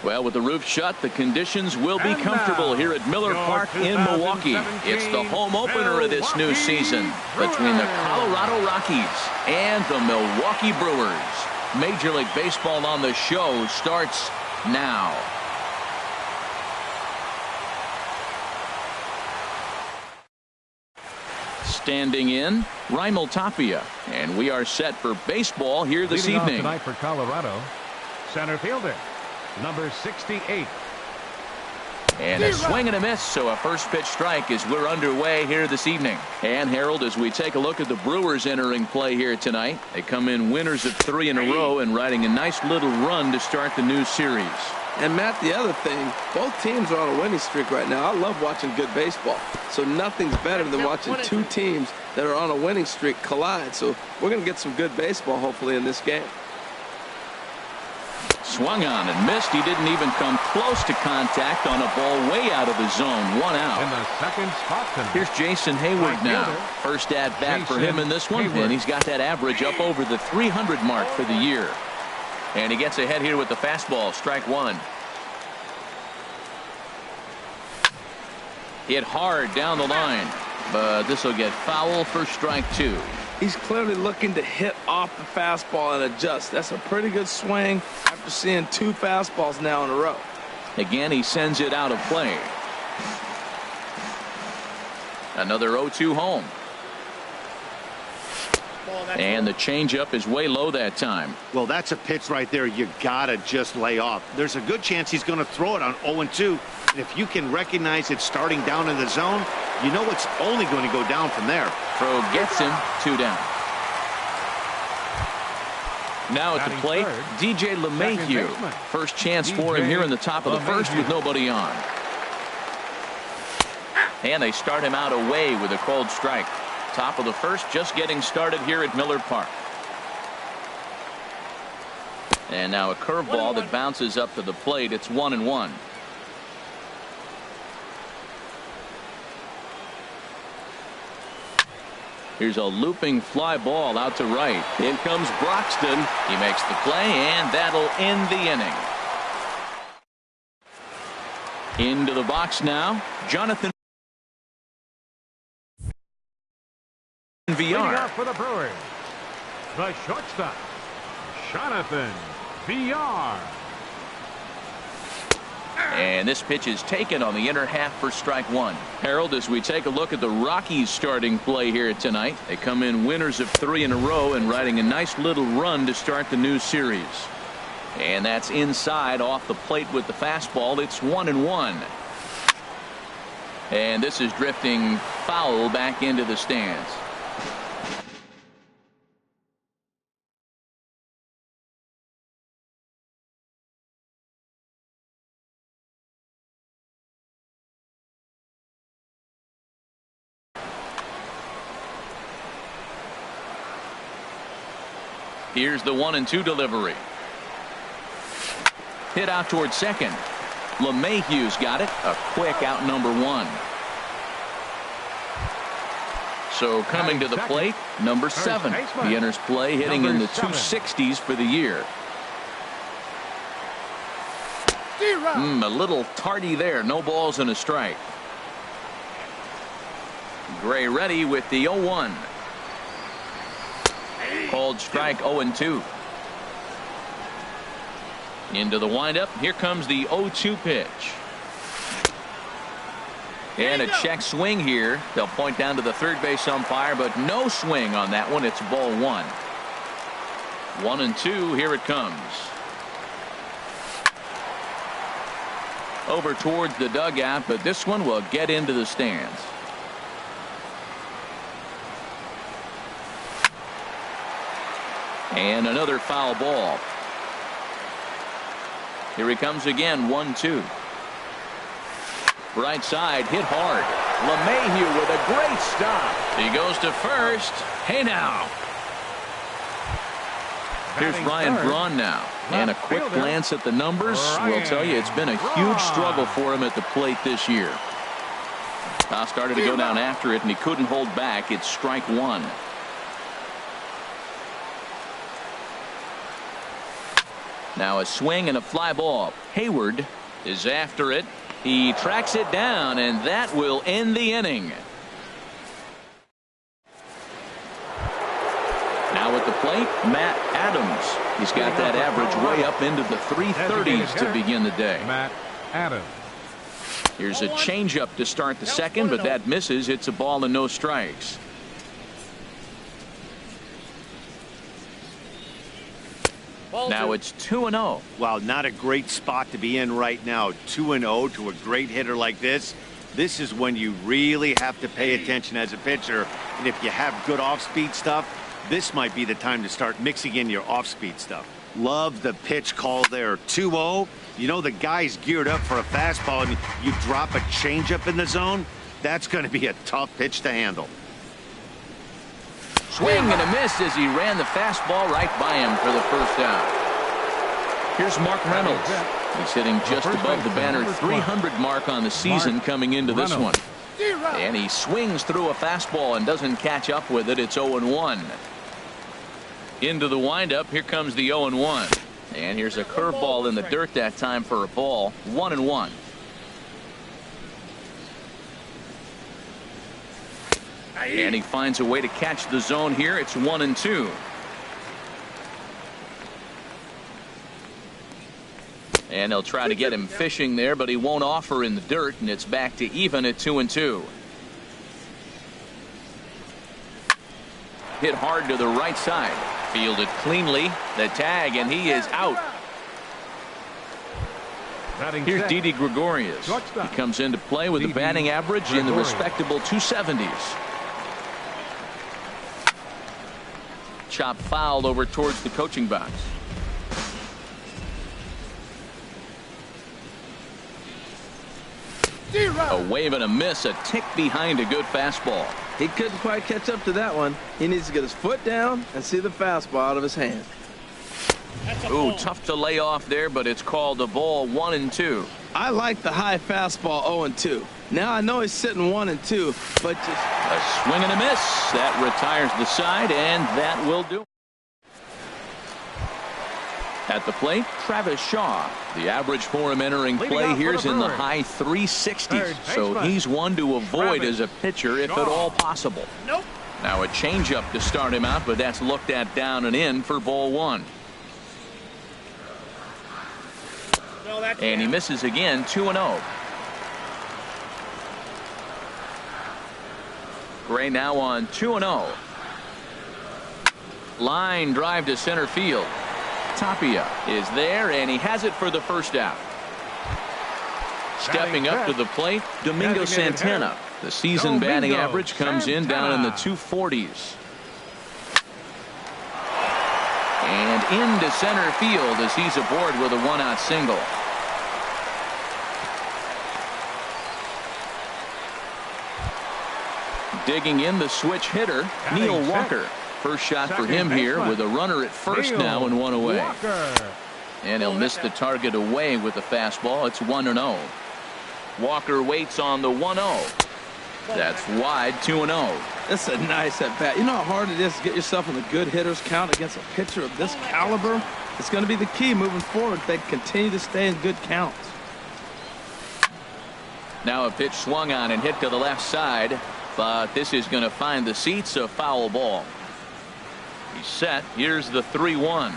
Well, with the roof shut, the conditions will be comfortable here at Miller Park in Milwaukee. It's the home opener of this new season between the Colorado Rockies and the Milwaukee Brewers. Major League Baseball on the show starts now. Standing in, Raimel Tapia, and we are set for baseball here this Leading evening. Off tonight for Colorado, center fielder, number 68. And a swing and a miss, so a first pitch strike as we're underway here this evening. And Harold, as we take a look at the Brewers entering play here tonight, they come in winners of 3 in a row and riding a nice little run to start the new series. And Matt, the other thing, both teams are on a winning streak right now. I love watching good baseball. So nothing's better than watching two teams that are on a winning streak collide. So we're going to get some good baseball, hopefully, in this game. Swung on and missed. He didn't even come close to contact on a ball way out of the zone. 1 out. In the second spot tonight. Here's Jason Hayward now. First at bat for him in this one. And he's got that average up over the 300 mark for the year. And he gets ahead here with the fastball. Strike 1. Hit hard down the line, but this will get foul for strike 2. He's clearly looking to hit off the fastball and adjust. That's a pretty good swing after seeing 2 fastballs now in a row. Again, he sends it out of play. Another 0-2 home. And the changeup is way low that time. Well, that's a pitch right there you gotta just lay off. There's a good chance he's going to throw it on 0-2. And if you can recognize it starting down in the zone, you know it's only going to go down from there. Throw gets him. 2 down. Now at the plate, DJ LeMahieu. First chance for him here in the top of the first with nobody on. And they start him out away with a called strike. Top of the first, just getting started here at Miller Park. And now a curveball that bounces up to the plate. It's 1-1. Here's a looping fly ball out to right. In comes Broxton. He makes the play, and that'll end the inning. Into the box now, Jonathan VR. For the Brewers, the shortstop, Jonathan VR. And this pitch is taken on the inner half for strike 1. Harold, as we take a look at the Rockies starting play here tonight, they come in winners of 3 in a row and riding a nice little run to start the new series. And that's inside off the plate with the fastball. It's 1-1. And this is drifting foul back into the stands. Here's the 1-2 delivery. Hit out towards second. LeMahieu's got it. A quick out number 1. So coming to the plate, number 7. He enters play hitting in the 260s for the year. A little tardy there. No balls and a strike. Gray ready with the 0-1. Called strike 0-2. Into the windup. Here comes the 0-2 pitch. And a check swing here. They'll point down to the third base umpire, but no swing on that one. It's ball 1. 1-2. Here it comes. Over towards the dugout, but this one will get into the stands. And another foul ball. Here he comes again. 1-2. Right side, hit hard. LeMahieu with a great stop. He goes to first. Hey now. Here's Ryan Braun now. And a quick glance at the numbers will tell you it's been a huge struggle for him at the plate this year. Now started to go down after it, and he couldn't hold back. It's strike 1. Now a swing and a fly ball. Hayward is after it. He tracks it down, and that will end the inning. Now at the plate, Matt Adams. He's got that average way up into the 330s to begin the day. Matt Adams. Here's a changeup to start the second, but that misses. It's a ball and no strikes. Now it's 2-0. Well, not a great spot to be in right now. 2-0 to a great hitter like this. This is when you really have to pay attention as a pitcher. And if you have good off-speed stuff, this might be the time to start mixing in your off-speed stuff. Love the pitch call there. 2-0. You know the guy's geared up for a fastball, and you drop a changeup in the zone. That's going to be a tough pitch to handle. Swing and a miss as he ran the fastball right by him for the first out. Here's Mark Reynolds. He's hitting just above the banner 300 mark on the season coming into this one. And he swings through a fastball and doesn't catch up with it. It's 0-1. Into the windup. Here comes the 0-1. And here's a curveball in the dirt that time for a ball. 1-1. And he finds a way to catch the zone here. It's 1-2. And they'll try to get him fishing there, but he won't offer in the dirt, and it's back to even at 2-2. Hit hard to the right side. Fielded cleanly. The tag, and he is out. Here's Didi Gregorius. He comes into play with a batting average in the respectable 270s. Chop fouled over towards the coaching box. A wave and a miss, a tick behind a good fastball. He couldn't quite catch up to that one. He needs to get his foot down and see the fastball out of his hand. Ooh, tough to lay off there, but it's called a ball. 1-2. I like the high fastball 0-2. Now I know he's sitting 1-2, but just a swing and a miss. That retires the side, and that will do. At the plate, Travis Shaw. The average for him entering play here is in the high 360s, so he's one to avoid as a pitcher if at all possible. Now a changeup to start him out, but that's looked at down and in for ball 1. And he misses again. 2-0. Gray now on 2-0. Line drive to center field. Tapia is there, and he has it for the first out. Stepping up to the plate, Domingo Santana. The season batting average comes in down in the 240s. And into center field as he's aboard with a one-out single. Digging in the switch hitter, Neil Walker. First shot for him here with a runner at first now and one away. And he'll miss the target away with the fastball. It's 1-0. Walker waits on the 1-0. That's wide. 2-0. That's a nice at bat. You know how hard it is to get yourself in a good hitter's count against a pitcher of this caliber? It's going to be the key moving forward. They continue to stay in good counts. Now a pitch swung on and hit to the left side, but this is going to find the seats. A foul ball. He's set. Here's the 3-1.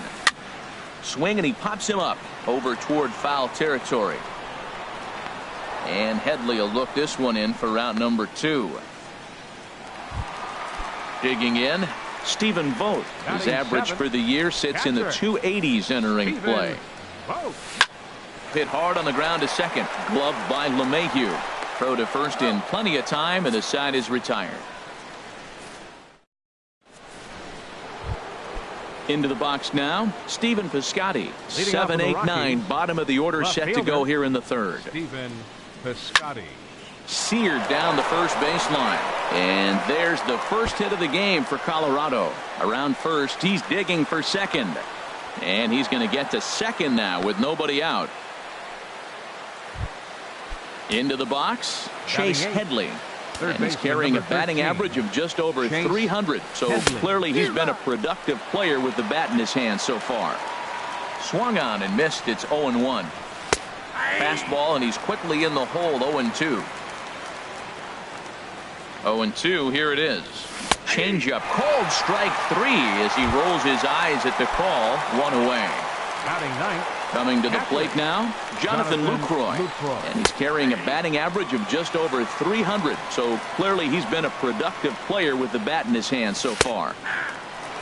Swing, and he pops him up over toward foul territory. And Headley will look this one in for route number 2. Digging in, Stephen Vogt. His average for the year sits in the 280s entering play. Hit hard on the ground to second. Gloved by LeMahieu. Throw to first in plenty of time, and the side is retired. Into the box now, Stephen Piscotty. 7-8-9, bottom of the order, set to go here in the third. Stephen Piscotty. Seared down the first baseline. And there's the first hit of the game for Colorado. Around first, he's digging for second. And he's going to get to second now with nobody out. Into the box, Chase Headley. And he's carrying a batting average of just over 300. So clearly he's been a productive player with the bat in his hand so far. Swung on and missed. It's 0-1. Fastball, and he's quickly in the hole. 0-2. 0-2. Here it is. Changeup. Called strike 3 as he rolls his eyes at the call. 1 away. Batting ninth. Coming to the plate now, Jonathan Lucroy. And he's carrying a batting average of just over 300. So clearly he's been a productive player with the bat in his hand so far.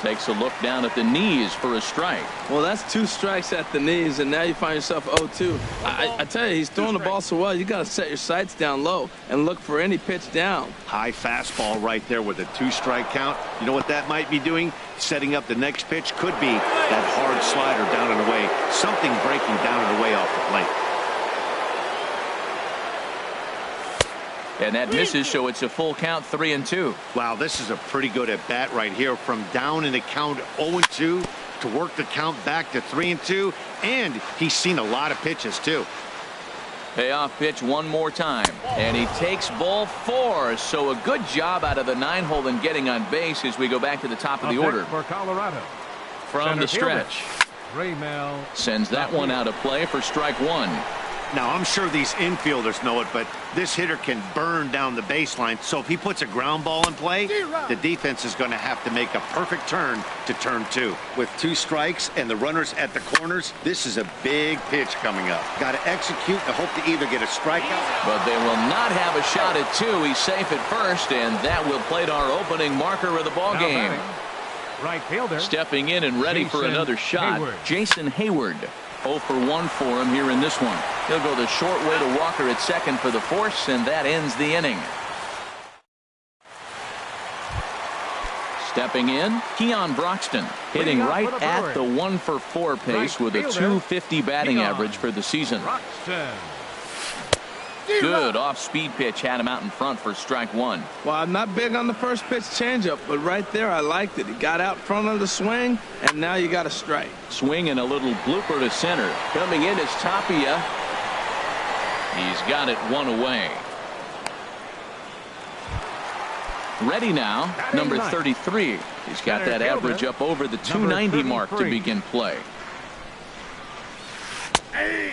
Takes a look down at the knees for a strike. Well, that's 2 strikes at the knees, and now you find yourself 0-2. I tell you, he's throwing the ball so well, you got to set your sights down low and look for any pitch down. High fastball right there with a 2-strike count. You know what that might be doing? Setting up the next pitch. Could be that hard slider down and away. Something breaking down and away off the plate. And that misses, so it's a full count. 3-2. Wow, this is a pretty good at bat right here. From down in the count 0-2 to work the count back to 3-2. And he's seen a lot of pitches too. Payoff pitch one more time, and he takes ball 4. So a good job out of the 9-hole in getting on base as we go back to the top of the order. For Colorado. From the stretch. Sends that one out of play for strike 1. Now, I'm sure these infielders know it, but this hitter can burn down the baseline. So if he puts a ground ball in play, the defense is going to have to make a perfect turn to turn 2. With 2 strikes and the runners at the corners, this is a big pitch coming up. Got to execute and hope to either get a strikeout. But they will not have a shot at 2. He's safe at first, and that will plate our opening marker of the ball game. Right fielder. Stepping in and ready for another shot, Jason Hayward. 0 for 1 for him here in this one. He'll go the short way to Walker at second for the force, and that ends the inning. Stepping in, Keon Broxton, hitting right at the 1 for 4 pace with a .250 batting average for the season. Good off-speed pitch had him out in front for strike 1. Well, I'm not big on the first pitch changeup, but right there I liked it. He got out front of the swing, and now you got a strike. Swing and a little blooper to center. Coming in is Tapia. He's got it 1 away. Ready now, number 33. He's got that average up over the 290 mark to begin play.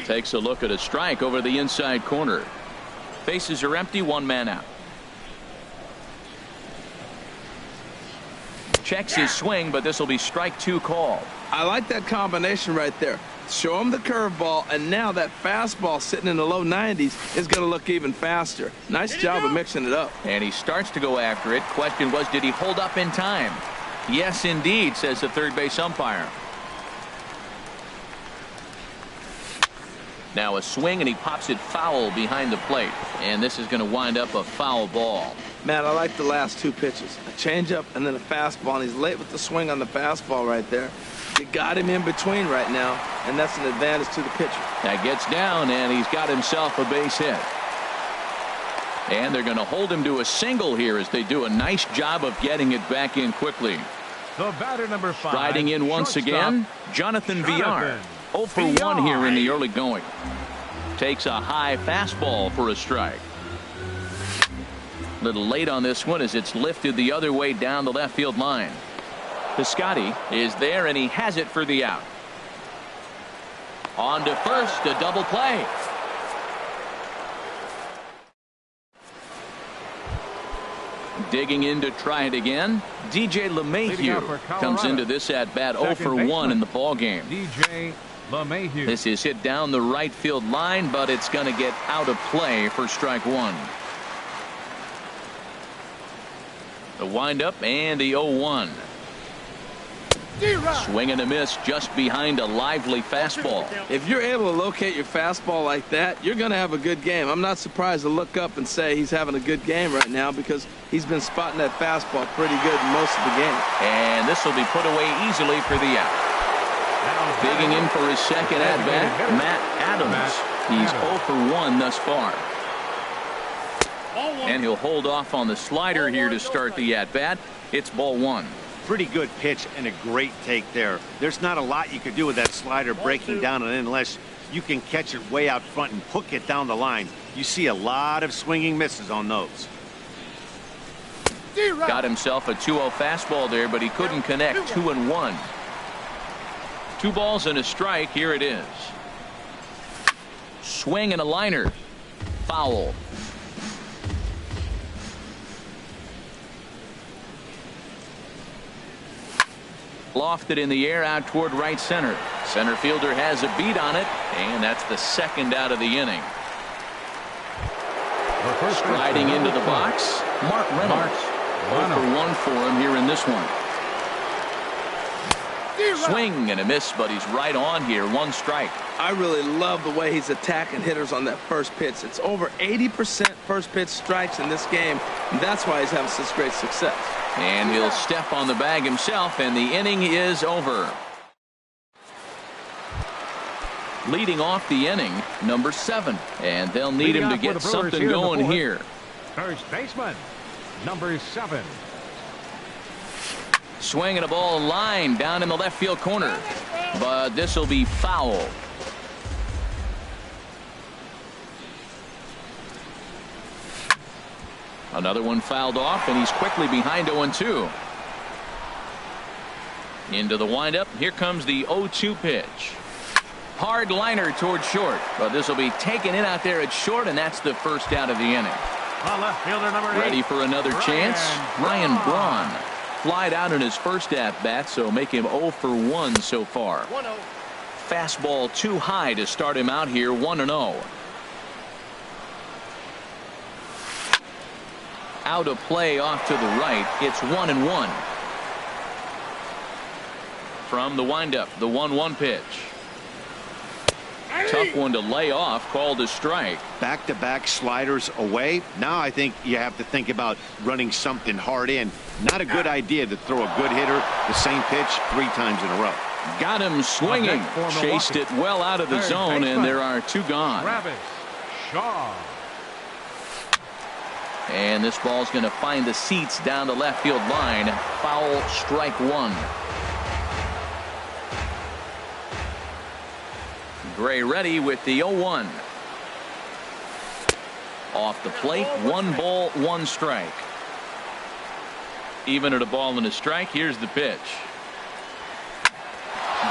Takes a look at a strike over the inside corner. Bases are empty, 1 man out. Checks his swing, but this will be strike 2 called. I like that combination right there. Show him the curveball, and now that fastball sitting in the low 90s is going to look even faster. Nice job of mixing it up. And he starts to go after it. Question was, did he hold up in time? Yes, indeed, says the third base umpire. Now a swing, and he pops it foul behind the plate. And this is going to wind up a foul ball. Man, I like the last 2 pitches. A changeup and then a fastball, and he's late with the swing on the fastball right there. You got him in between right now, and that's an advantage to the pitcher. That gets down, and he's got himself a base hit. And they're going to hold him to a single here as they do a nice job of getting it back in quickly. The batter, number 5. Striding in once again, Jonathan Villar. 0 for 1 here in the early going. Takes a high fastball for a strike. Little late on this one as it's lifted the other way down the left field line. Piscotty is there, and he has it for the out. On to first, a double play. Digging in to try it again, DJ LeMahieu comes into this at bat 0 for 1 in the ball game. DJ LeMahieu. This is hit down the right field line, but it's going to get out of play for strike 1. The windup and the 0-1. Swing and a miss just behind a lively fastball. If you're able to locate your fastball like that, you're going to have a good game. I'm not surprised to look up and say he's having a good game right now because he's been spotting that fastball pretty good most of the game. And this will be put away easily for the out. Digging in for his second at-bat, Matt Adams. He's 0 for 1 thus far. And he'll hold off on the slider here to start the at-bat. It's ball 1. Pretty good pitch and a great take there. There's not a lot you could do with that slider breaking down and unless you can catch it way out front and hook it down the line. You see a lot of swinging misses on those. Got himself a 2-0 fastball there, but he couldn't connect. 2-1. 2 balls and a strike. Here it is. Swing and a liner. Foul. Lofted in the air out toward right center. Center fielder has a beat on it, and that's the second out of the inning. Striding into the box, Mark Reynolds. 0 for 1 for him here in this one. Swing and a miss, but he's right on here. 1 strike. I really love the way he's attacking hitters on that first pitch. It's over 80% first pitch strikes in this game, and that's why he's having such great success. And he'll step on the bag himself, and the inning is over. Leading off the inning, number 7. And they'll need him to get something going here. First baseman, number 7. Swing and a ball line down in the left field corner. But this will be foul. Another one fouled off, and he's quickly behind 0-2. Into the windup. Here comes the 0-2 pitch. Hard liner toward short. But this will be taken in out there at short, and that's the first out of the inning. Left fielder number 8. Ready for another chance. Ryan Braun. Flied out in his first at-bat, so make him 0 for 1 so far. 1-0. Fastball too high to start him out here. 1-0. Out of play off to the right. It's 1-1. From the windup, the 1-1 pitch. Tough one to lay off, called a strike. Back-to-back sliders away. Now I think you have to think about running something hard in. Not a good idea to throw a good hitter the same pitch 3 times in a row. Got him swinging. Chased it well out of the zone, and there are 2 gone. Travis Shaw. And this ball's going to find the seats down the left field line. Foul, strike 1. Gray ready with the 0-1. Off the plate, 1 ball, 1 strike. Even at a ball and a strike. Here's the pitch.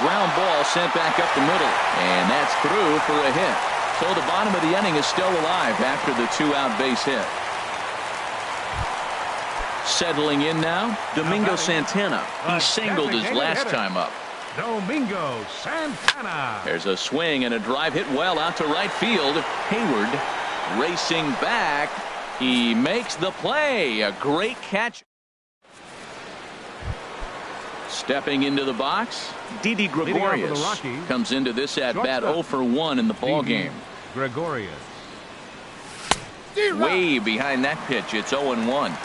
Ground ball sent back up the middle, and that's through for a hit. So the bottom of the inning is still alive after the 2-out base hit. Settling in now, Domingo Santana. He singled his last time up. Domingo Santana. There's a swing and a drive hit well out to right field. Hayward racing back. He makes the play. A great catch. Stepping into the box, Didi Gregorius comes into this at bat 0 for 1 in the ball game. Gregorius. Way behind that pitch. It's 0-1.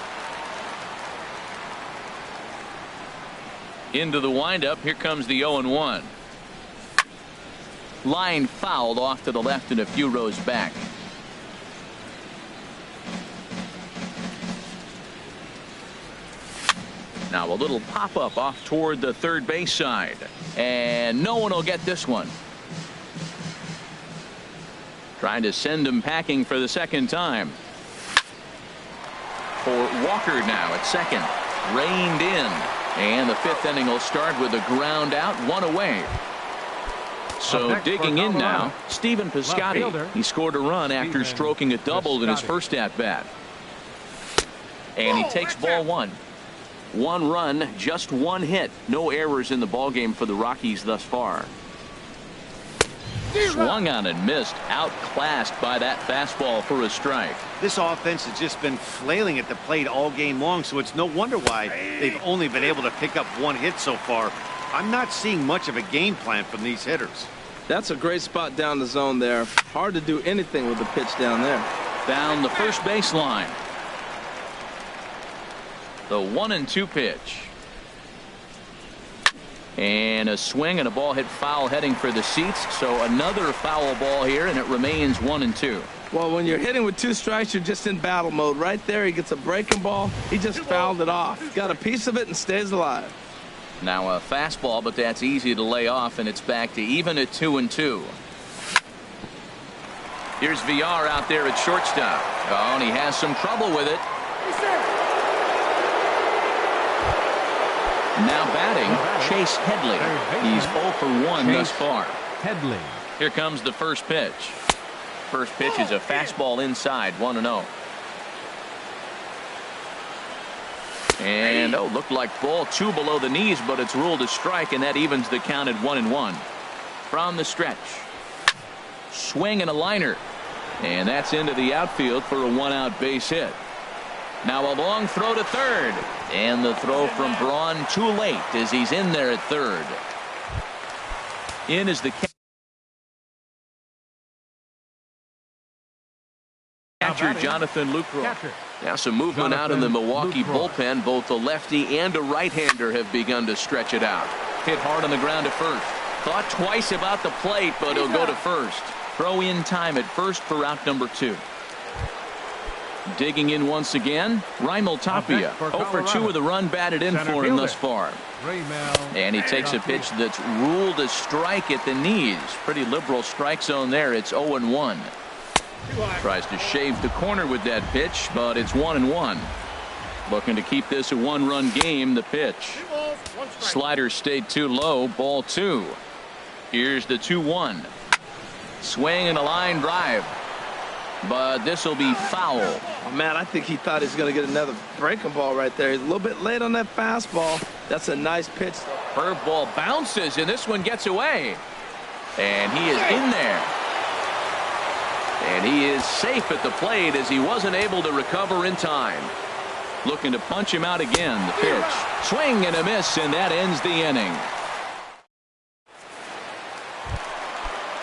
Into the windup. Here comes the 0-1. Line fouled off to the left and a few rows back. Now a little pop-up off toward the third base side. And no one will get this one. Trying to send him packing for the second time. For Walker now at second. Reined in. And the 5th inning will start with a ground out, 1 away. So digging in now, Stephen Piscotty. He scored a run after stroking a double in his first at-bat. And he takes ball 1. 1 run, just 1 hit. No errors in the ballgame for the Rockies thus far. Swung on and missed. Outclassed by that fastball for a strike. This offense has just been flailing at the plate all game long, so it's no wonder why they've only been able to pick up 1 hit so far. I'm not seeing much of a game plan from these hitters. That's a great spot down the zone there. Hard to do anything with the pitch down there. Down the first baseline. The 1-2 pitch. And a swing and a ball hit foul heading for the seats. So another foul ball here, and it remains 1-2. Well, when you're hitting with 2 strikes, you're just in battle mode. Right there, he gets a breaking ball. He just fouled it off. Got a piece of it and stays alive. Now a fastball, but that's easy to lay off, and it's back to even at 2-2. Here's VR out there at shortstop. Oh, and he has some trouble with it. Now batting, Chase Headley. He's 0 for 1 thus far. Headley. Here comes the first pitch. First pitch is a fastball inside, 1-0. And, looked like ball 2 below the knees, but it's ruled a strike, and that evens the count at 1-1. From the stretch. Swing and a liner. And that's into the outfield for a 1-out base hit. Now a long throw to third. And the throw from Braun too late as he's in there at third. In is the catcher, Jonathan Lucroy. Now some movement out in the Milwaukee bullpen. Both a lefty and a right-hander have begun to stretch it out. Hit hard on the ground to first. Thought twice about the plate, but he'll go to first. Throw in time at first for out number 2. Digging in once again, Raimel Tapia. 0 for 2 with a run batted in for him thus far. And he takes a pitch that's ruled a strike at the knees. Pretty liberal strike zone there. It's 0-1. Tries to shave the corner with that pitch, but it's 1-1. Looking to keep this a 1-run game. The pitch. Slider stayed too low. Ball 2. Here's the 2-1. Swing and a line drive. But this will be foul. Oh, man, I think he thought he was going to get another breaking ball right there. He's a little bit late on that fastball. That's a nice pitch. Curveball bounces, and this one gets away. And he is in there. And he is safe at the plate as he wasn't able to recover in time. Looking to punch him out again. The pitch. Swing and a miss, and that ends the inning.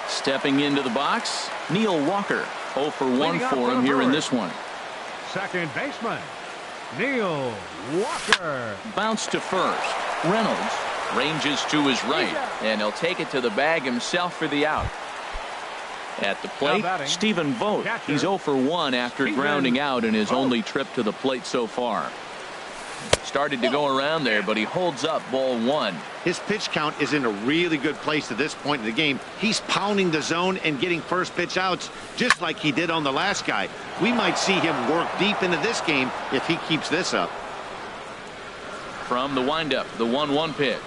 Stepping into the box, Neil Walker. 0 for 1 for him here in this one. Second baseman, Neil Walker. Bounce to first. Reynolds ranges to his right, and he'll take it to the bag himself for the out. At the plate, Stephen Vogt. He's 0 for 1 after grounding out in his only trip to the plate so far. Started to go around there, but he holds up ball 1. His pitch count is in a really good place at this point in the game. He's pounding the zone and getting first pitch outs just like he did on the last guy. We might see him work deep into this game if he keeps this up. From the windup, the 1-1 pitch.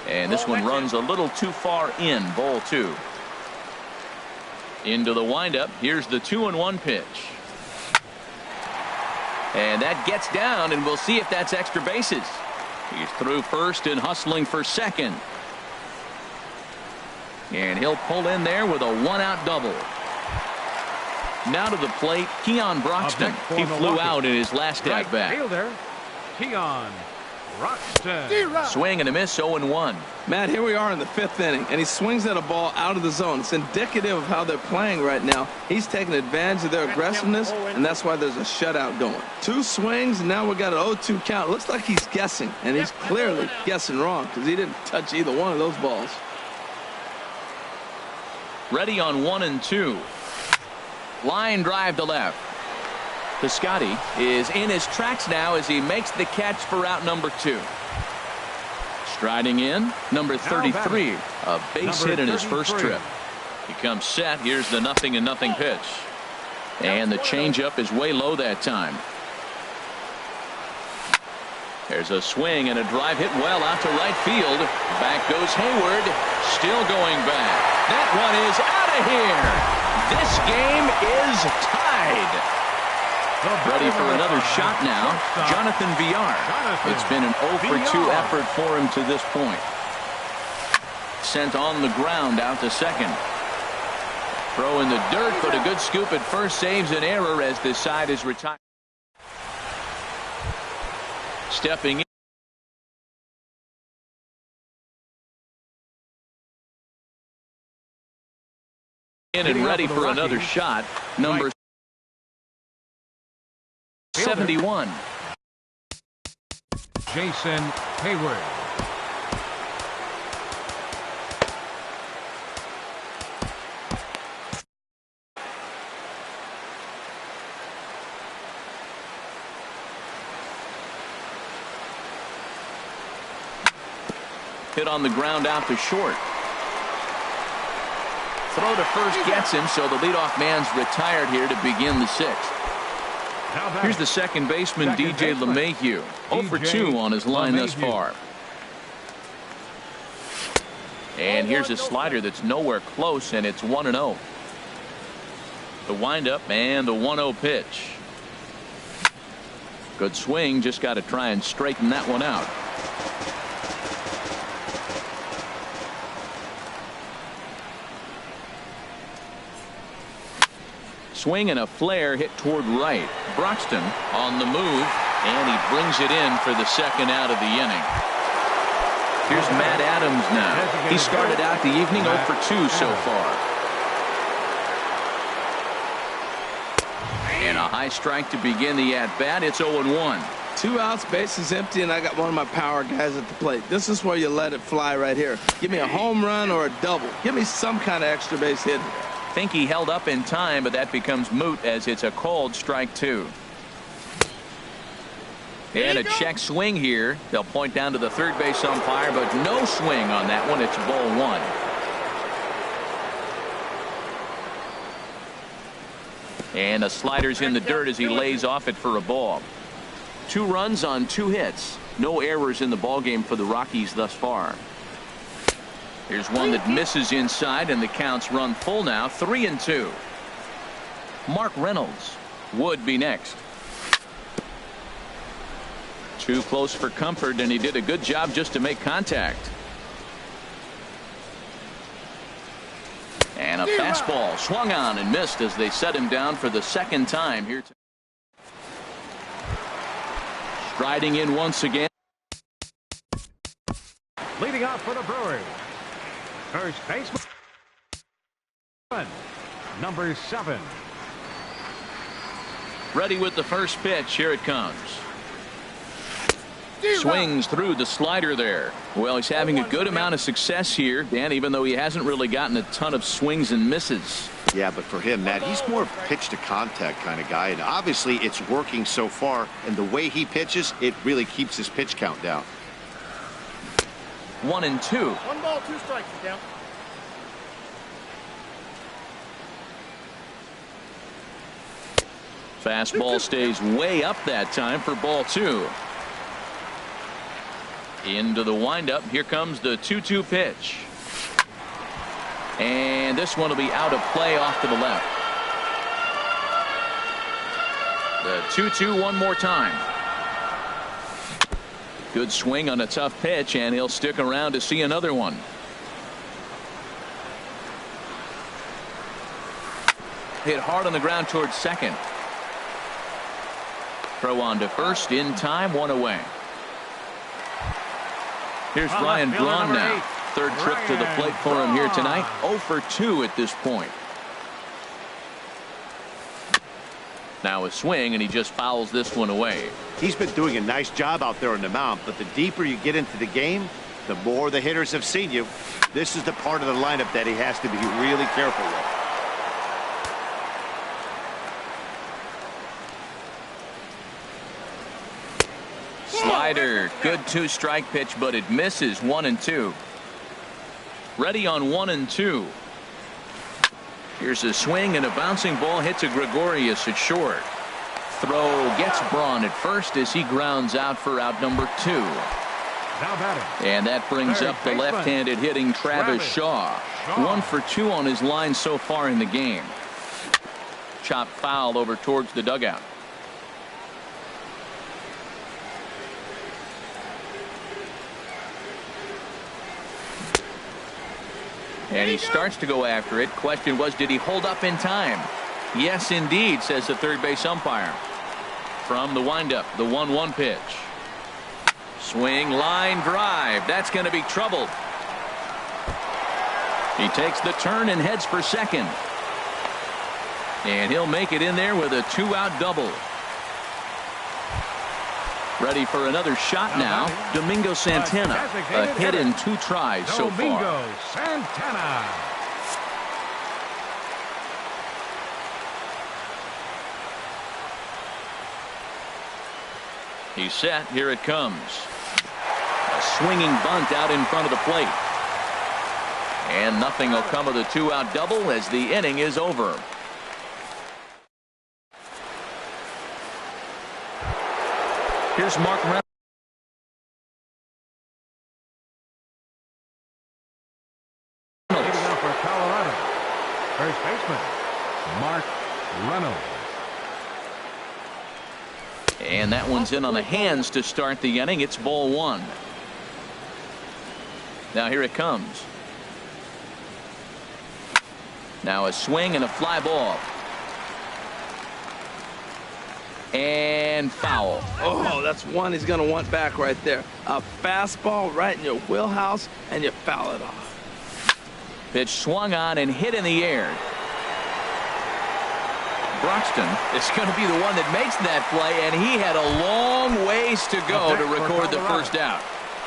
And this one runs a little too far in. Ball 2. Into the windup. Here's the 2-1 pitch. And that gets down, and we'll see if that's extra bases. He's through first and hustling for second. And he'll pull in there with a 1-out double. Now to the plate, Keon Broxton. He flew out in his last at bat. Fielder, Keon Broxton. Swing and a miss, 0-1. Matt, here we are in the 5th inning, and he swings at a ball out of the zone. It's indicative of how they're playing right now. He's taking advantage of their aggressiveness, and that's why there's a shutout going. 2 swings, and now we got an 0-2 count. Looks like he's guessing, and he's clearly guessing wrong because he didn't touch either one of those balls. Ready on 1 and 2. Line drive to left. Piscotty is in his tracks now as he makes the catch for out number 2. Striding in, number 33, a base hit in his first trip. He comes set. Here's the 0-0 pitch. And the changeup is way low that time. There's a swing and a drive hit well out to right field. Back goes Hayward. Still going back. That one is out of here. This game is tied. Ready for another shot now, Jonathan Villar. It's been an 0 for 2 effort for him to this point. Sent on the ground out to second. Throw in the dirt, but a good scoop at first saves an error as this side is retired. Stepping in and ready for another shot, number 71. Jason Hayward. Hit on the ground out to short. Throw to first gets him, so the leadoff man's retired here to begin the 6th. Here's the second baseman, DJ LeMahieu. 0 for 2 on his line thus far. And here's a slider that's nowhere close, and it's 1-0. The windup and the 1-0 pitch. Good swing, just got to try and straighten that one out. Swing and a flare hit toward right. Broxton on the move, and he brings it in for the second out of the inning. Here's Matt Adams now. He started out the evening 0 for 2 so far. And a high strike to begin the at-bat. It's 0-1. 2 outs, bases empty, and I got one of my power guys at the plate. This is where you let it fly right here. Give me a home run or a double. Give me some kind of extra base hit. I think he held up in time, but that becomes moot as it's a called strike 2. And a check swing here. They'll point down to the third base umpire, but no swing on that one. It's ball 1. And a slider's in the dirt as he lays off it for a ball. 2 runs on 2 hits. No errors in the ballgame for the Rockies thus far. Here's one that misses inside, and the count's run full now. 3-2. Mark Reynolds would be next. Too close for comfort, and he did a good job just to make contact. And a fastball swung on and missed as they set him down for the second time here. Striding in once again. Leading off for the Brewers, first baseman, number 7. Ready with the first pitch. Here it comes. Swings through the slider there. Well, he's having a good amount of success here, Dan, even though he hasn't really gotten a ton of swings and misses. Yeah, but for him, Matt, he's more of a pitch to contact kind of guy, and obviously it's working so far, and the way he pitches, it really keeps his pitch count down. 1-2. 1 ball, 2 strikes, count. Fastball stays way up that time for ball 2. Into the windup. Here comes the 2-2 pitch. And this one will be out of play off to the left. The 2-2 one more time. Good swing on a tough pitch, and he'll stick around to see another one. Hit hard on the ground towards second. Throw on to first in time, 1 away. Here's Ryan Braun now. Third trip to the plate for him here tonight. 0 for 2 at this point. Now a swing, and he just fouls this one away. He's been doing a nice job out there on the mound, but the deeper you get into the game, the more the hitters have seen you. This is the part of the lineup that he has to be really careful with. Slider, good 2-strike pitch, but it misses. 1-2. Ready on 1-2. Here's a swing, and a bouncing ball hit to Gregorius at short. Throw gets Braun at first as he grounds out for out number 2. And that brings up the left-handed hitting Travis Shaw. 1 for 2 on his line so far in the game. Chopped foul over towards the dugout. And he starts to go after it. Question was, did he hold up in time? Yes, indeed, says the third base umpire. From the windup, the 1-1 pitch. Swing, line drive. That's going to be trouble. He takes the turn and heads for second. And he'll make it in there with a 2-out double. Ready for another shot now. Domingo Santana. A hit in 2 tries so far. Domingo Santana. He's set. Here it comes. A swinging bunt out in front of the plate. And nothing will come of the 2-out double as the inning is over. Here's Mark Reynolds. Leading off for Colorado, first baseman, Mark Reynolds. And that one's in on the hands to start the inning. It's ball one. Now here it comes. Now a swing and a fly ball. And foul. Oh, that's one he's going to want back right there. A fastball right in your wheelhouse, and you foul it off. Pitch swung on and hit in the air. Broxton is going to be the one that makes that play, and he had a long ways to go to record the first out.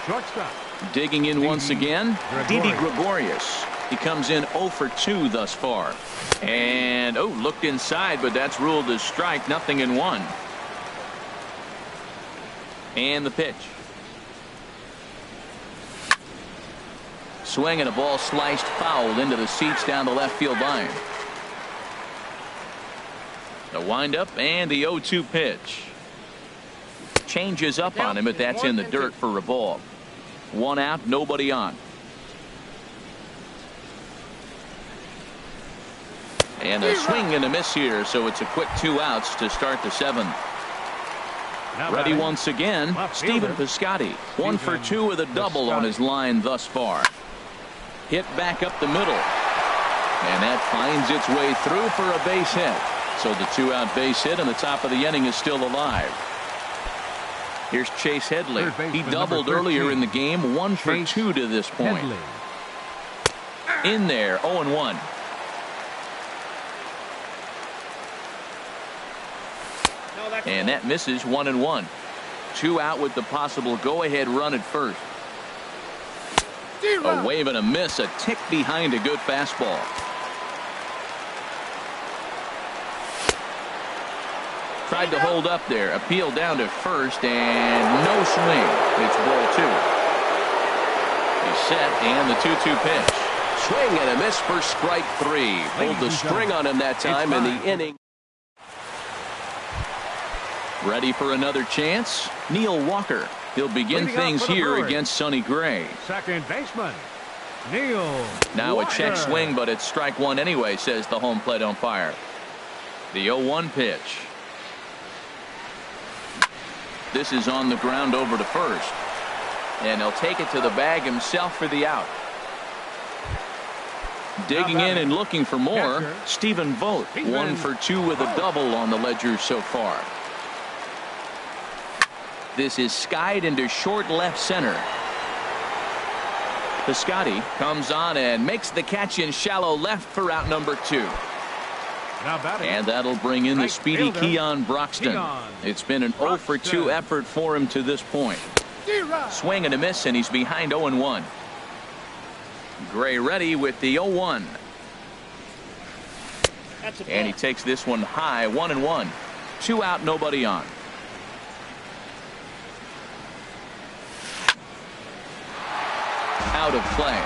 Shortstop. Digging in once again, Didi Gregorius. He comes in 0 for 2 thus far. And, looked inside, but that's ruled as strike, 0-1. And the pitch. Swing and a ball sliced foul into the seats down the left field line. The windup and the 0-2 pitch. Changes up on him, but that's in the dirt for a ball. One out, nobody on. And a swing and a miss here, so it's a quick 2 outs to start the 7th. Ready once again, Stephen Piscotty. 1 for 2 with a double on his line thus far. Hit back up the middle. And that finds its way through for a base hit. So the 2-out base hit, and the top of the inning is still alive. Here's Chase Headley. He doubled earlier in the game, 1 for 2 to this point. In there, 0-1. And that misses, 1-1. 2 out with the possible go-ahead run at first. A wave and a miss, a tick behind a good fastball. Tried to hold up there, appeal down to first, and no swing. It's ball 2. He's set, and the 2-2 pitch. Swing and a miss for strike 3. Pulled the string on him that time in the inning. Ready for another chance? Neil Walker. He'll begin things here against Sonny Gray. Second baseman, Neil Now Walker. a check swing, but it's strike 1 anyway, says the home plate umpire. The 0-1 pitch. This is on the ground over to first. And he'll take it to the bag himself for the out. Digging in and looking for more, Stephen Vogt. 1 for 2 with a double on the ledger so far. This is skied into short left center. Piscotty comes on and makes the catch in shallow left for out number 2. And that'll bring in the speedy Keon Broxton. It's been an 0 for 2 effort for him to this point. Swing and a miss, and he's behind 0-1. Gray ready with the 0-1. And he takes this one high, 1-1. 2 out, nobody on. Out of play.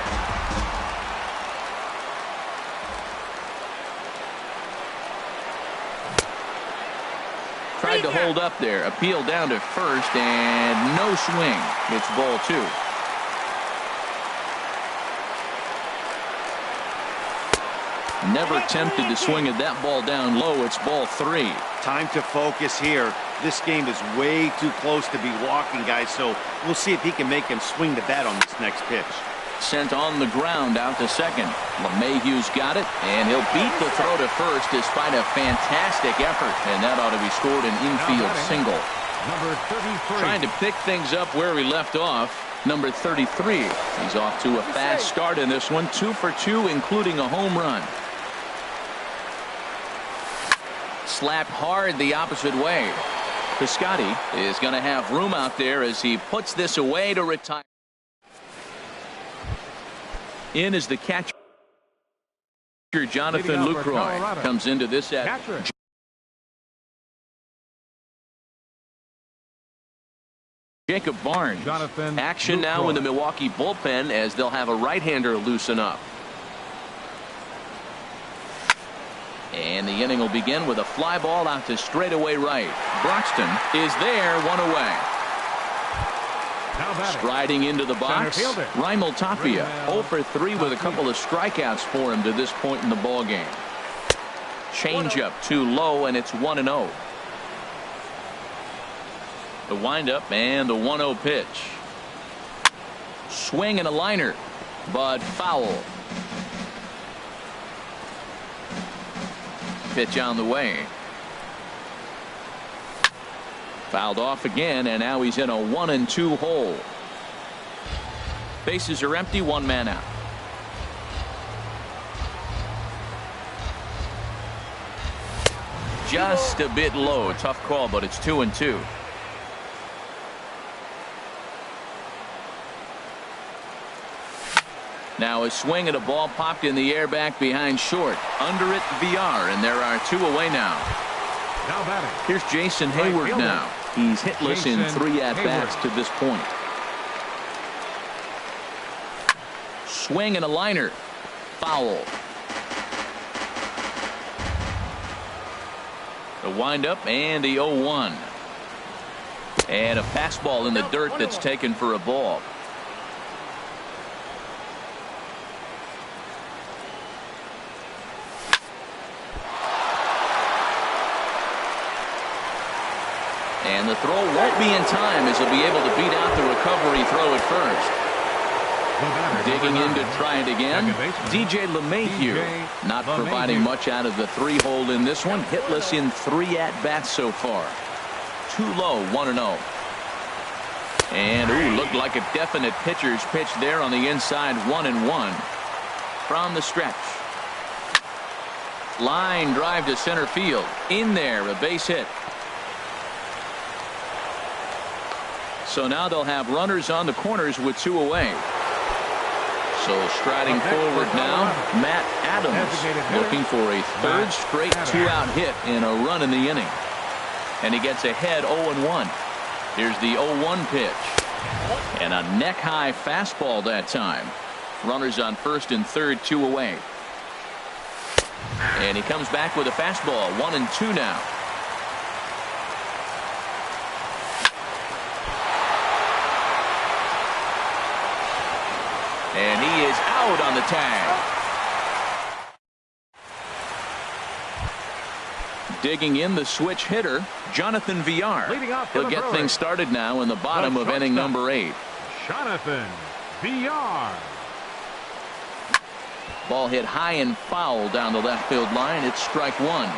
Tried to hold up there, appeal down to first, and no swing. It's ball 2. Never tempted to swing at that ball down low. It's ball 3. Time to focus here. This game is way too close to be walking, guys, so we'll see if he can make him swing the bat on this next pitch. Sent on the ground out to second. LeMahieu's got it, and he'll beat the throw to first despite a fantastic effort, and that ought to be scored an infield single. Number 33. Trying to pick things up where he left off. Number 33. He's off to a fast start in this one. 2 for 2, including a home run. Slapped hard the opposite way. Piscotty is going to have room out there as he puts this away to retire. In is the catcher, Jonathan Lucroy. Comes into this at Jacob Barnes. Action now in the Milwaukee bullpen as they'll have a right-hander loosen up. And the inning will begin with a fly ball out to straightaway right. Broxton is there, 1 away. Now batting. Striding into the box, Center fielder. Raimel Tapia. 0 for 3 with a couple of strikeouts for him to this point in the ball game. Changeup too low, and it's 1-0. The windup and the 1-0 pitch. Swing and a liner, but foul. Pitch on the way. Fouled off again, and now he's in a 1-2 hole. Bases are empty, 1 man out. Just a bit low. Tough call, but it's 2-2. Now a swing at a ball popped in the air back behind short. Under it, VR, and there are 2 away now. Now batting. Here's Jason Hayward now. He's hitless in 3 at-bats to this point. Swing and a liner. Foul. The windup and the 0-1. And a fastball in the dirt that's taken for a ball. And the throw won't be in time as he'll be able to beat out the recovery throw at first. Digging in to try it again. DJ LeMahieu not providing much out of the 3-hole in this one. Hitless in 3 at-bats so far. Too low, 1-0. And looked like a definite pitcher's pitch there on the inside. 1-1 from the stretch. Line drive to center field. In there, a base hit. So now they'll have runners on the corners with 2 away. So striding forward now, Matt Adams looking for a 3rd straight 2-out hit in a run in the inning. And he gets ahead 0-1. Here's the 0-1 pitch. And a neck-high fastball that time. Runners on 1st and 3rd, 2 away. And he comes back with a fastball, 1-2 now. And he is out on the tag. Digging in the switch hitter, Jonathan VR. He'll get things started now in the bottom of inning number 8. Jonathan VR. Ball hit high and foul down the left field line. It's strike 1.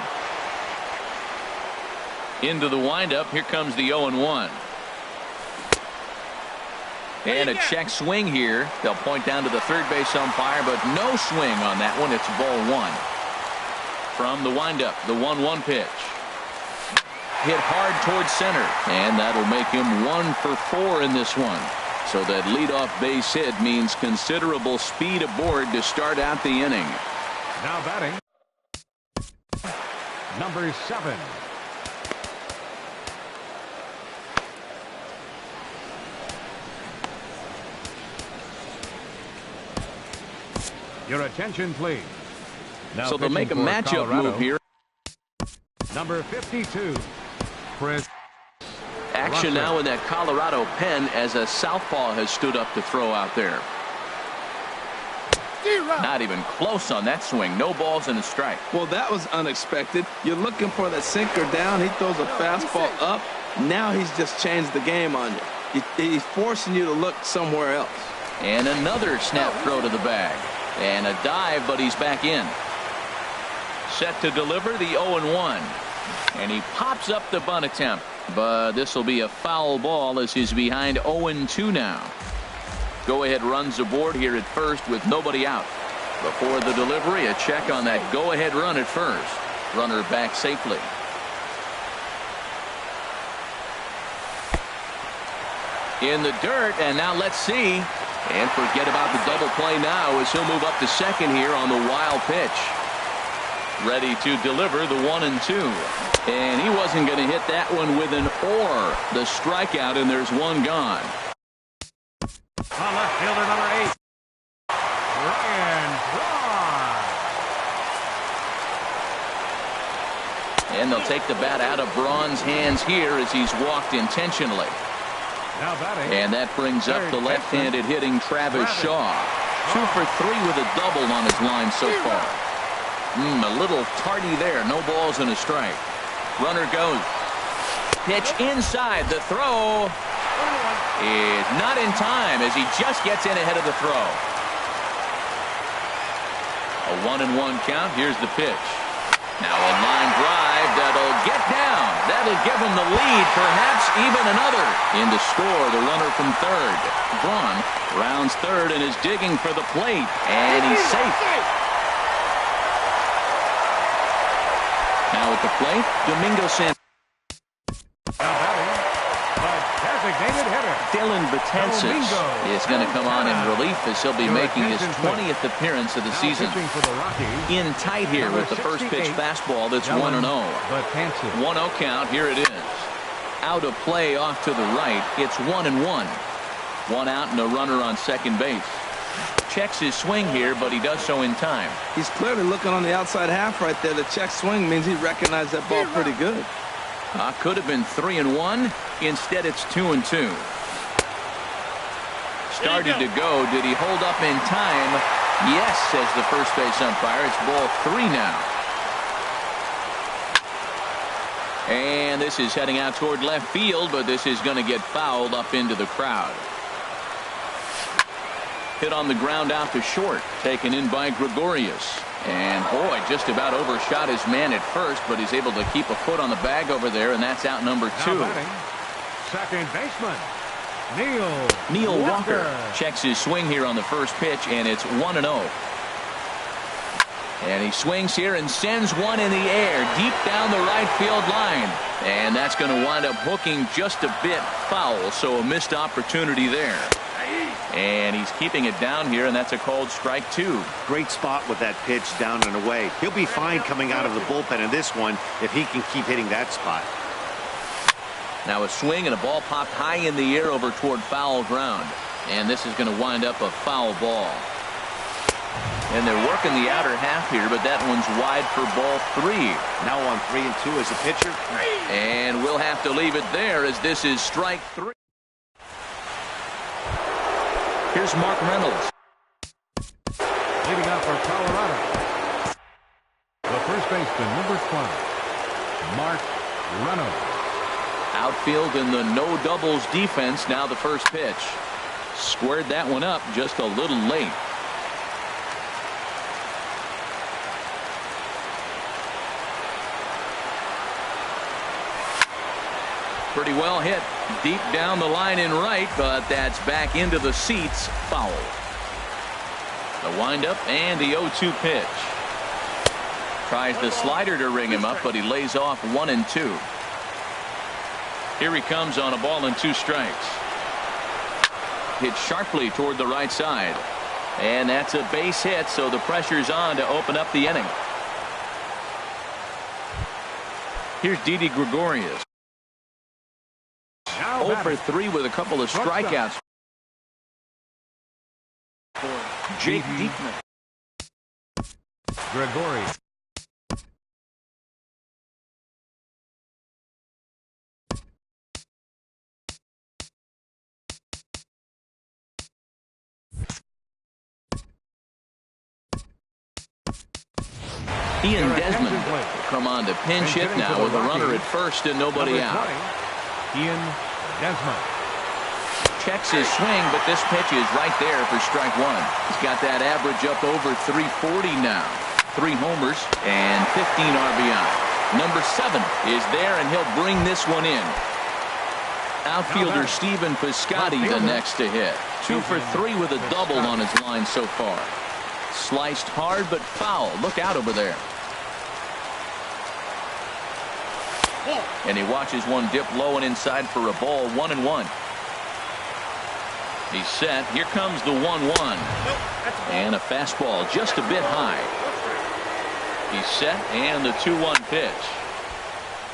Into the windup. Here comes the 0-1. And a check swing here. They'll point down to the 3rd base umpire, but no swing on that one. It's ball 1. From the windup, the 1-1 pitch. Hit hard towards center, and that'll make him 1 for 4 in this one. So that leadoff base hit means considerable speed aboard to start out the inning. Now batting, number 7. Your attention, please. Now so they'll make a matchup move here. Number 52, Chris. Action now in that Colorado pen as a southpaw has stood up to throw out there. Not even close on that swing. No balls and a strike. Well, that was unexpected. You're looking for the sinker down. He throws a fastball up. Now he's just changed the game on you. He's forcing you to look somewhere else. And another snap throw to the bag. And a dive, but he's back in. Set to deliver the 0-1. And he pops up the bunt attempt. But this will be a foul ball as he's behind 0-2 now. Go-ahead runs aboard here at first with nobody out. Before the delivery, a check on that go-ahead run at first. Runner back safely. In the dirt, and now let's see. And forget about the double play now as he'll move up to second here on the wild pitch. Ready to deliver the 1-2. And he wasn't going to hit that one with an or. The strikeout, and there's one gone. On left fielder number 8. Ryan Braun. And they'll take the bat out of Braun's hands here as he's walked intentionally. Now batting. And that brings up the left-handed hitting Travis Shaw. 2 for 3 with a double on his line so far. A little tardy there. No balls and a strike. Runner goes. Pitch inside. The throw is not in time as he just gets in ahead of the throw. A 1-1 count. Here's the pitch. Now a line drive that'll get down. That'll give him the lead, perhaps even another. In to score, the runner from third. Braun rounds third and is digging for the plate, and he's safe. Now at the plate, Domingo Santos. Designated hitter. Dylan Betances is going to come on in relief as he'll be making his 20th appearance of the season. In tight here with the first pitch fastball that's 1-0. 1-0 count. Here it is. Out of play off to the right. It's 1-1. 1 out and a runner on second base. Checks his swing here, but he does so in time. He's clearly looking on the outside half right there. The check swing means he recognized that ball pretty good. Could have been 3-1. Instead, it's 2-2. Started to go. Did he hold up in time? Yes, says the first base umpire. It's ball 3 now. And this is heading out toward left field, but this is going to get fouled up into the crowd. Hit on the ground out to short. Taken in by Gregorius. And boy, just about overshot his man at first, but he's able to keep a foot on the bag over there, and that's out number 2. Second baseman, Neil Walker checks his swing here on the first pitch, and it's 1-0. And he swings here and sends one in the air deep down the right field line. And that's going to wind up hooking just a bit foul, so a missed opportunity there. And he's keeping it down here, and that's a called strike 2. Great spot with that pitch down and away. He'll be fine coming out of the bullpen in this one if he can keep hitting that spot. Now a swing and a ball popped high in the air over toward foul ground. And this is going to wind up a foul ball. And they're working the outer half here, but that one's wide for ball 3. Now on 3-2 as a pitcher. And we'll have to leave it there as this is strike 3. Here's Mark Reynolds. Leading out for Colorado, the first baseman, number 12, Mark Reynolds. Outfield in the no doubles defense. Now the first pitch. Squared that one up just a little late. Pretty well hit deep down the line in right, but that's back into the seats. Foul. The windup and the 0-2 pitch. Tries the slider to ring him up, but he lays off 1-2. Here he comes on a ball and 2 strikes. Hit sharply toward the right side. And that's a base hit, so the pressure's on to open up the inning. Here's Didi Gregorius. 0 for 3 with a couple of strikeouts. Jake Diekman. Gregorius. Ian Desmond will come on to pinch hit now with a runner at first and nobody out. Ian Desmond checks his swing, but this pitch is right there for strike 1. He's got that average up over 340 now. 3 homers and 15 RBI. Number 7 is there, and he'll bring this one in. Outfielder Stephen Piscotty the next to hit. 2 for 3 with a double on his line so far. Sliced hard but foul. Look out over there. And he watches one dip low and inside for a ball. 1-1. He's set. Here comes the 1-1. And a fastball just a bit high. He's set, and the 2-1 pitch.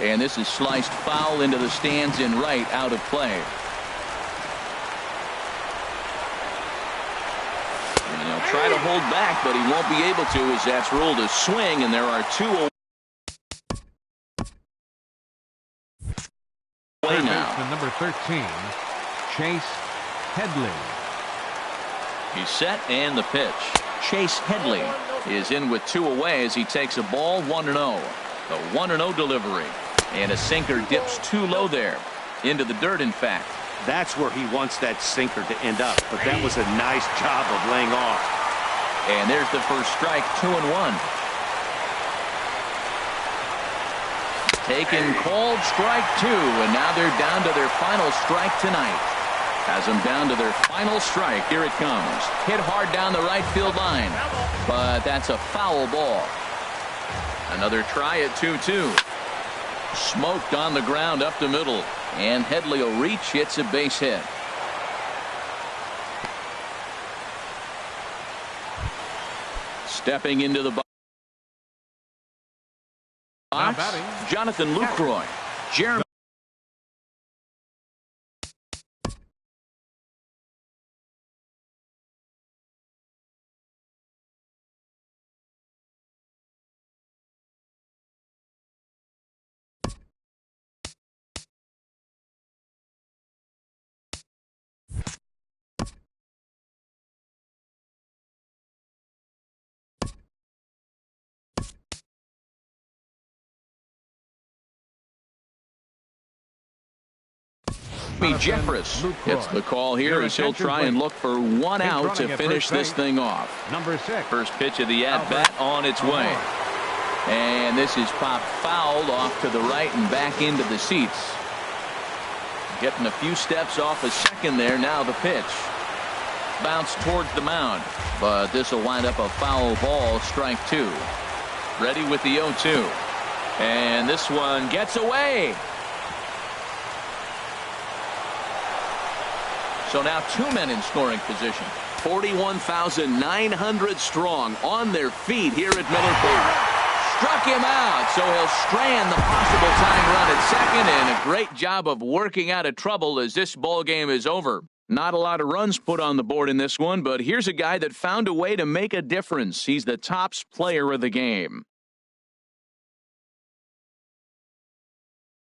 And this is sliced foul into the stands in right, out of play. And he'll try to hold back, but he won't be able to as that's ruled a swing, and there are 2 away now. Number 13, Chase Headley. He's set and the pitch. Chase Headley is in with 2 away as he takes a ball 1-0. The 1-0 delivery. And a sinker dips too low there. Into the dirt, in fact. That's where he wants that sinker to end up, but that was a nice job of laying off. And there's the first strike, 2-1. Taken, called strike 2, and now they're down to their final strike tonight. Has them down to their final strike. Here it comes. Hit hard down the right field line, but that's a foul ball. Another try at 2-2. Smoked on the ground up the middle, and Headley will reach, hits a base hit. Stepping into the box, Jonathan Lucroy. Jeremy. Jeffress gets the call here as he'll try and look for 1 out to finish this thing off. Number 6. First pitch of the at-bat on its way. And this is popped fouled off to the right and back into the seats. Getting a few steps off a second there. Now the pitch. Bounce towards the mound. But this will wind up a foul ball, strike 2. Ready with the 0-2. And this one gets away. So now 2 men in scoring position. 41,900 strong on their feet here at Miller Park. Struck him out, so he'll strand the possible tying run at second, and a great job of working out of trouble as this ball game is over. Not a lot of runs put on the board in this one, but here's a guy that found a way to make a difference. He's the tops player of the game.